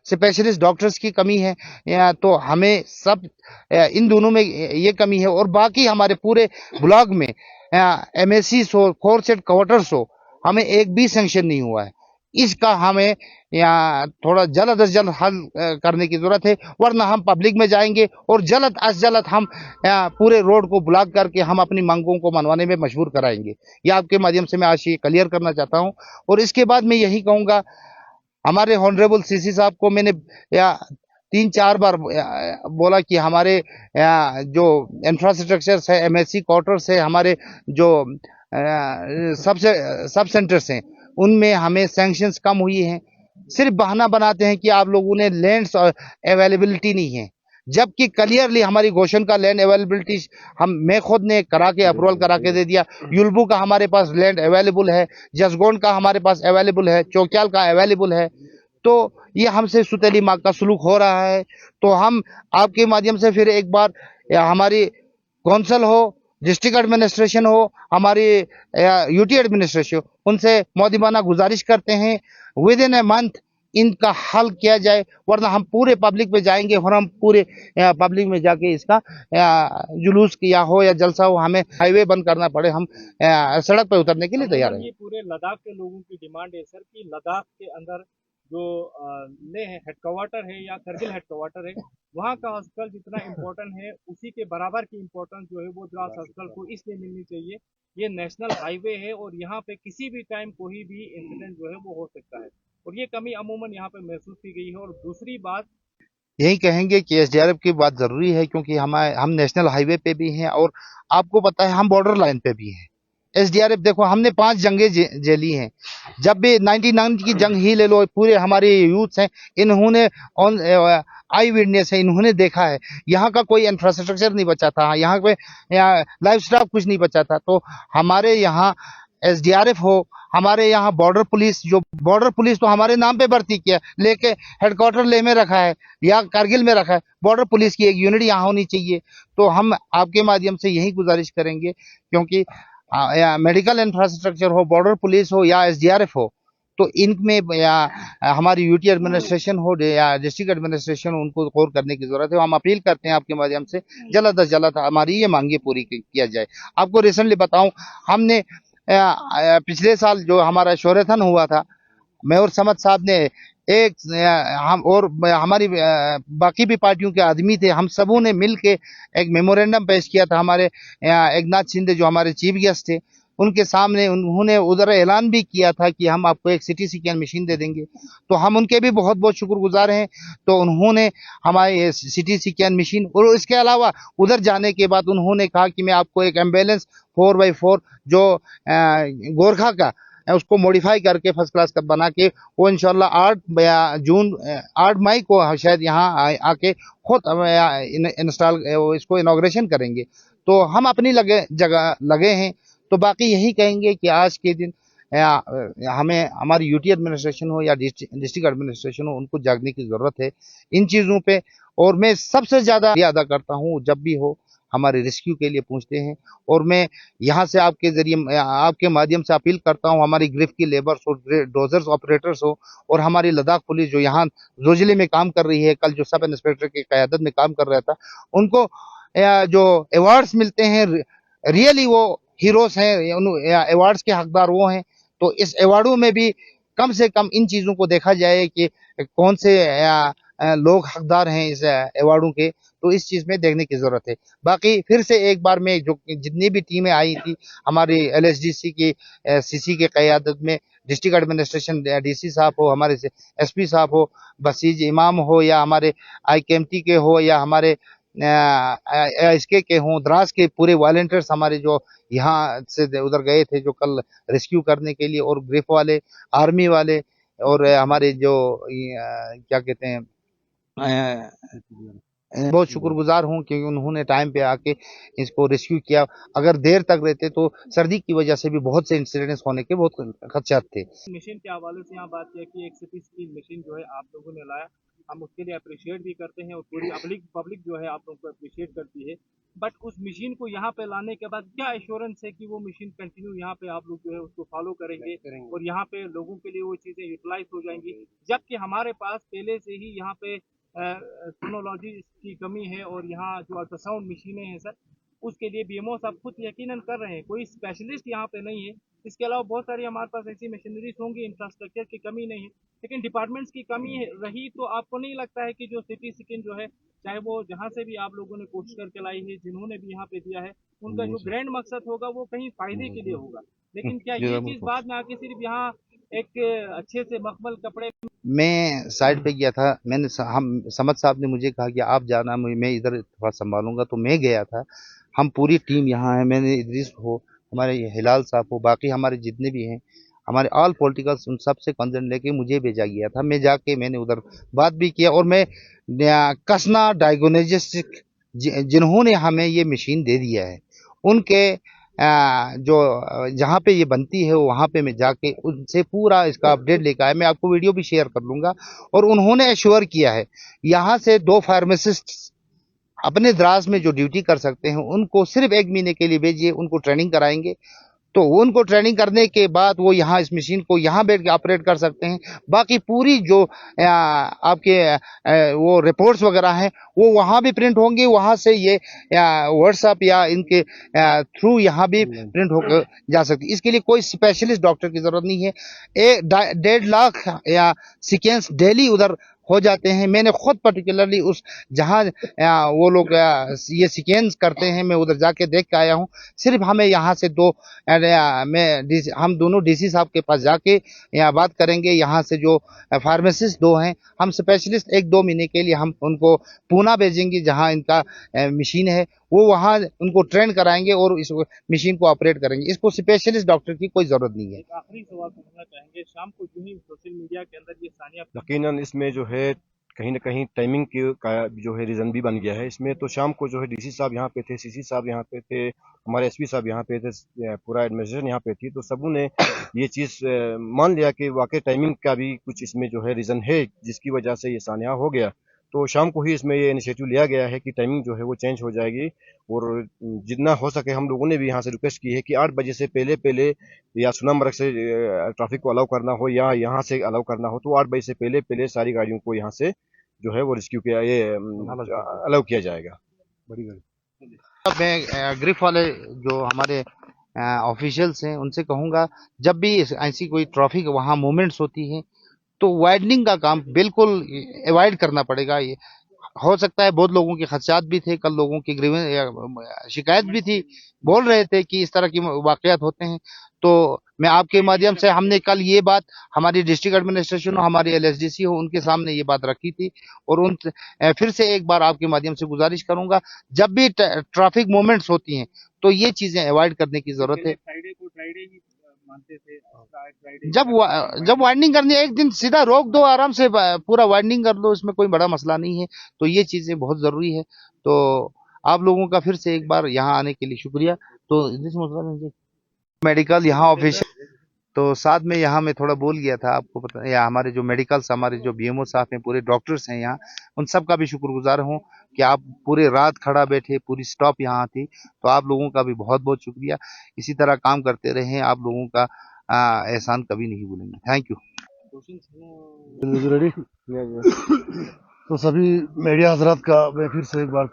Specialist doctors की कमी है, तो हमें सब इन दोनों में ये कमी है। और बाकी हमारे पूरे ब्लॉक में एमएससी हो, कोर्स एंड क्वार्टर्स हो, हमें एक भी सैंक्शन नहीं हुआ है। इसका हमें यहाँ थोड़ा जल्द अज जल्द हल करने की जरूरत है, वरना हम पब्लिक में जाएंगे और जल्द अज जल्द हम पूरे रोड को ब्लॉक करके हम अपनी मांगों को मनवाने में मजबूर कराएंगे। ये आपके माध्यम से मैं आज ये क्लियर करना चाहता हूँ। और इसके बाद मैं यही कहूंगा, हमारे ऑनरेबल सीसी साहब को मैंने या 3-4 बार बोला कि हमारे जो इंफ्रास्ट्रक्चर है, एमएससी क्वार्टर्स है, हमारे जो सब सेंटर्स हैं, उनमें हमें सैंक्शंस कम हुई हैं। सिर्फ बहाना बनाते हैं कि आप लोगों ने लैंड्स अवेलेबिलिटी नहीं है, जबकि क्लियरली हमारी गोशन का लैंड अवेलेबिलिटी मैं खुद ने करा के अप्रूवल करा के दे दिया। युल्बू का हमारे पास लैंड अवेलेबल है, जसगोंड का हमारे पास अवेलेबल है, चौकियाल का अवेलेबल है। तो ये हमसे सुतली माँ का सुलूक हो रहा है। तो हम आपके माध्यम से फिर एक बार हमारी कौंसल हो, डिस्ट्रिक्ट एडमिनिस्ट्रेशन हो, हमारी यूटी एडमिनिस्ट्रेशन, उनसे मौदिबाना गुजारिश करते हैं विद इन ए मंथ इनका हल किया जाए, वरना हम पूरे पब्लिक में जाएंगे और हम पूरे पब्लिक में जाके इसका जुलूस किया हो या जलसा हो, हमें हाईवे बंद करना पड़े, हम सड़क पर उतरने के लिए तैयार हैं। ये पूरे लद्दाख के लोगों की डिमांड है सर कि लद्दाख के अंदर जो लेह हेडक्वार्टर है या करगिल हेडक्वार्टर है, वहाँ का हॉस्पिटल जितना इम्पोर्टेंट है उसी के बराबर की इम्पोर्टेंस जो है वो द्रास हॉस्पिटल को इसलिए मिलनी चाहिए। ये नेशनल हाईवे है और यहाँ पे किसी भी टाइम कोई भी इंसिडेंट जो है वो हो सकता है, और ये कमी अमूमन यहाँ पे महसूस की गई है। और दूसरी बात यही कहेंगे कि एसडीआरएफ की बात जरूरी है, क्योंकि हम नेशनल हाईवे पे भी हैं और आपको पता है हम बॉर्डर लाइन पे भी हैं। एसडीआरएफ देखो, हमने 5 जंगें झेली हैं। जब भी 99 की जंग ही ले लो, पूरे हमारे यूथ हैं, इन्होंने ऑन आई विटनेस है, इन्होंने देखा है यहाँ का कोई इंफ्रास्ट्रक्चर नहीं बचा था, यहाँ पे लाइफ स्टॉक कुछ नहीं बचा था। तो हमारे यहाँ एसडीआरएफ हो, हमारे यहाँ बॉर्डर पुलिस, जो बॉर्डर पुलिस तो हमारे नाम पे भर्ती किया, लेके हेडक्वार्टर लेह में रखा है या कारगिल में रखा है, बॉर्डर पुलिस की एक यूनिट यहाँ होनी चाहिए। तो हम आपके माध्यम से यही गुजारिश करेंगे, क्योंकि या मेडिकल इंफ्रास्ट्रक्चर हो, बॉर्डर पुलिस हो या एसडीआरएफ हो, तो इनमें या हमारी यूटी एडमिनिस्ट्रेशन हो या डिस्ट्रिक्ट एडमिनिस्ट्रेशन, उनको गौर करने की जरूरत है। हम अपील करते हैं आपके माध्यम से जल्द अज जल्द हमारी ये मांगे पूरी किया जाए। आपको रिसेंटली बताऊं, हमने पिछले साल जो हमारा शौर्यथन हुआ था, मेयर समद साहब ने एक हम और हमारी बाकी भी पार्टियों के आदमी थे, हम सबों ने मिल के एक मेमोरेंडम पेश किया था। हमारे एकनाथ शिंदे जो हमारे चीफ गेस्ट थे, उनके सामने उन्होंने उधर ऐलान भी किया था कि हम आपको एक सिटी स्कैन मशीन दे देंगे। तो हम उनके भी बहुत बहुत शुक्रगुजार हैं। तो उन्होंने हमारे सिटी स्कैन मशीन, और इसके अलावा उधर जाने के बाद उन्होंने कहा कि मैं आपको एक एम्बुलेंस 4x4 जो गोरखा का उसको मॉडिफाई करके फर्स्ट क्लास का बना के, वो इंशाल्लाह 8 मई को शायद यहाँ आके खुद इंस्टॉल इसको इनॉग्रेशन करेंगे। तो हम अपनी जगह लगे हैं। तो बाकी यही कहेंगे कि आज के दिन हमें हमारी यूटी एडमिनिस्ट्रेशन हो या डिस्ट्रिक्ट एडमिनिस्ट्रेशन हो, उनको जागने की जरूरत है इन चीजों पे। और मैं सबसे ज्यादा अदा करता हूँ, जब भी हो हमारे रेस्क्यू के लिए पूछते हैं। और मैं यहाँ से आपके जरिए आपके माध्यम से अपील करता हूँ, हमारी ग्रिफ की लेबर्स हो, डोजर्स ऑपरेटर्स हो, और हमारी लद्दाख पुलिस जो यहाँ जोजिले में काम कर रही है, कल जो सब इंस्पेक्टर की क़यादत में काम कर रहा था, उनको जो अवार्ड्स मिलते हैं, रियली वो हीरोज हैं, उन अवार्ड्स के हकदार वो हैं। तो इस अवार्डों में भी कम से कम इन चीजों को देखा जाए कि कौन से लोग हकदार हैं इस अवार्डों के, तो इस चीज में देखने की जरूरत है। बाकी फिर से एक बार में जो जितनी भी टीमें आई थी, हमारी एलएसडीसी की सीसी के क़यादत में, डिस्ट्रिक्ट एडमिनिस्ट्रेशन डीसी साहब हो, हमारे एसपी साहब हो, बसीज इमाम हो, या हमारे आईकेएमटी के हो, या हमारे इसके हों, द्रास के पूरे वॉलंटियर्स हमारे जो यहाँ से उधर गए थे जो कल रेस्क्यू करने के लिए, और ग्रिफ वाले, आर्मी वाले, और हमारे जो क्या कहते हैं, बहुत शुक्रगुजार हूँ क्योंकि उन्होंने टाइम पे आके इसको रेस्क्यू किया। अगर देर तक रहते तो सर्दी की वजह से भी बहुत से इंसिडेंट्स होने के बहुत खदशात थे। मशीन के हवाले से यहाँ बात किया कि एक सिटी स्कैन मशीन जो है आप लोगों ने लाया, हम उसके लिए अप्रिशिएट भी करते हैं और पूरी पब्लिक जो है आप लोगों को अप्रिशिएट करती है। बट उस मशीन को यहाँ पे लाने के बाद क्या एश्योरेंस है कि वो मशीन कंटिन्यू यहाँ पे आप लोग जो है उसको फॉलो करेंगे और यहाँ पे लोगों के लिए वो चीज़ें यूटिलाइज हो जाएंगी, जबकि हमारे पास पहले से ही यहाँ पे सोनोलॉजी की कमी है और यहाँ जो अल्ट्रासाउंड मशीनें हैं सर, उसके लिए बीएमओ साहब खुद यकीनन कर रहे हैं, कोई स्पेशलिस्ट यहाँ पे नहीं है। इसके अलावा बहुत सारी हमारे पास ऐसी मशीनरीज होंगी, इंफ्रास्ट्रक्चर की कमी नहीं है, लेकिन डिपार्टमेंट्स की कमी रही तो आपको नहीं लगता है कि जो सिटी स्किन जो है, चाहे वो जहाँ से भी आप लोगों ने कोशिश करके लाई है, जिन्होंने भी यहाँ पे दिया है, उनका जो ग्रैंड मकसद होगा वो कहीं फायदे के लिए होगा। लेकिन क्या ये चीज बाद में आके सिर्फ यहाँ एक अच्छे से मखमल कपड़े। मैं साइड पे गया था, हम समद साहब ने मुझे कहा कि आप जाना, मैं इधर थोड़ा संभालूंगा, तो मैं गया था। हम पूरी टीम यहाँ है, मैंने इदरीस हो, हमारे हिलाल साहब हो, बाकी हमारे जितने भी हैं, हमारे ऑल पॉलिटिकल्स, उन सब से कंसर्न लेके मुझे भेजा गया था। मैं जाके मैंने उधर बात भी किया और मैं कसना डायग्नोस्टिक जिन्होंने हमें ये मशीन दे दिया है उनके जो जहाँ पे ये बनती है वहाँ पे मैं जाके उनसे पूरा इसका अपडेट लेकर आया। मैं आपको वीडियो भी शेयर कर लूँगा। और उन्होंने एश्योर किया है यहाँ से 2 फार्मासिस्ट अपने द्रास में जो ड्यूटी कर सकते हैं उनको सिर्फ 1 महीने के लिए भेजिए, उनको ट्रेनिंग कराएंगे, तो उनको ट्रेनिंग करने के बाद वो यहाँ इस मशीन को यहाँ बैठ के ऑपरेट कर सकते हैं। बाकी पूरी जो आपके वो रिपोर्ट्स वगैरह हैं वो वहाँ भी प्रिंट होंगे, वहाँ से ये व्हाट्सएप या इनके थ्रू यहाँ भी प्रिंट होकर जा सकती है। इसके लिए कोई स्पेशलिस्ट डॉक्टर की जरूरत नहीं है। 1.5 लाख या सीक्वेंस डेली उधर हो जाते हैं। मैंने खुद पर्टिकुलरली उस जहाँ वो लोग ये सीक्वेंस करते हैं, मैं उधर जाके देख के आया हूँ। सिर्फ हमें यहाँ से हम दोनों डीसी साहब के पास जाके यहाँ बात करेंगे। यहाँ से जो फार्मासिस्ट 2 हैं, हम स्पेशलिस्ट 1-2 महीने के लिए हम उनको पूना भेजेंगे, जहाँ इनका मशीन है, वो वहाँ उनको ट्रेन कराएंगे और इस मशीन को ऑपरेट करेंगे। इसको स्पेशलिस्ट डॉक्टर की कोई जरूरत नहीं है। आखिरी सवाल पूछना चाहेंगे, शाम को जो ही सोशल मीडिया के अंदर ये सानिया, यकीनन इसमें जो है कहीं ना कहीं टाइमिंग की का जो है रीज़न भी बन गया है इसमें। तो शाम को जो है डीसी साहब यहाँ पे थे, सीसी साहब यहाँ पे थे, हमारे एसपी साहब यहाँ पे थे, पूरा एडमिनिस्ट्रेशन यहाँ पे थी, तो सबों ने ये चीज़ मान लिया कि वाकई टाइमिंग का भी कुछ इसमें जो है रीज़न है जिसकी वजह से ये सानिया हो गया। तो शाम को ही इसमें ये इनिशिएटिव लिया गया है कि टाइमिंग जो है वो चेंज हो जाएगी और जितना हो सके हम लोगों ने भी यहाँ से रिक्वेस्ट की है कि 8 बजे से पहले पहले या सोनामर्ग से ट्रैफिक को अलाउ करना हो या यहाँ से अलाउ करना हो तो 8 बजे से पहले पहले सारी गाड़ियों को यहाँ से जो है वो रेस्क्यू किया, ये अलाउ किया जाएगा। बड़ी गाड़ी मैं ग्रिफ वाले जो हमारे ऑफिशियल्स हैं उनसे कहूँगा, जब भी ऐसी कोई ट्रैफिक वहाँ मूवमेंट्स होती हैं तो वाइडनिंग का काम बिल्कुल अवॉइड करना पड़ेगा। ये हो सकता है बहुत लोगों के खदशात भी थे, कल लोगों की शिकायत भी थी, बोल रहे थे कि इस तरह की वाकयात होते हैं। तो मैं आपके माध्यम से, हमने कल ये बात हमारी डिस्ट्रिक्ट एडमिनिस्ट्रेशन और हमारी एलएसडीसी हो उनके सामने ये बात रखी थी और उन फिर से एक बार आपके माध्यम से गुजारिश करूंगा, जब भी ट्रैफिक मूवमेंट्स होती हैं तो ये चीजें अवॉइड करने की जरूरत है। फ्राइडे को फ्राइडे ही मानते थे, जब वाइडनिंग करनी है, एक दिन सीधा रोक दो, आराम से पूरा वाइडनिंग कर लो, इसमें कोई बड़ा मसला नहीं है। तो ये चीजें बहुत जरूरी है। तो आप लोगों का फिर से एक बार यहाँ आने के लिए शुक्रिया। तो मेडिकल यहाँ ऑफिस, तो साथ में यहाँ मैं थोड़ा बोल गया था, आपको पता है हमारे जो मेडिकल्स, हमारे जो बीएमओ साहब हैं, पूरे डॉक्टर्स हैं यहाँ, उन सब का भी शुक्रगुजार हूँ कि आप पूरे रात खड़ा बैठे, पूरी स्टॉप यहाँ थी। तो आप लोगों का भी बहुत बहुत शुक्रिया। इसी तरह काम करते रहें, आप लोगों का एहसान कभी नहीं भूलेंगे। Thank you. रेडी तो सभी मीडिया हजरात का मैं फिर से एक बार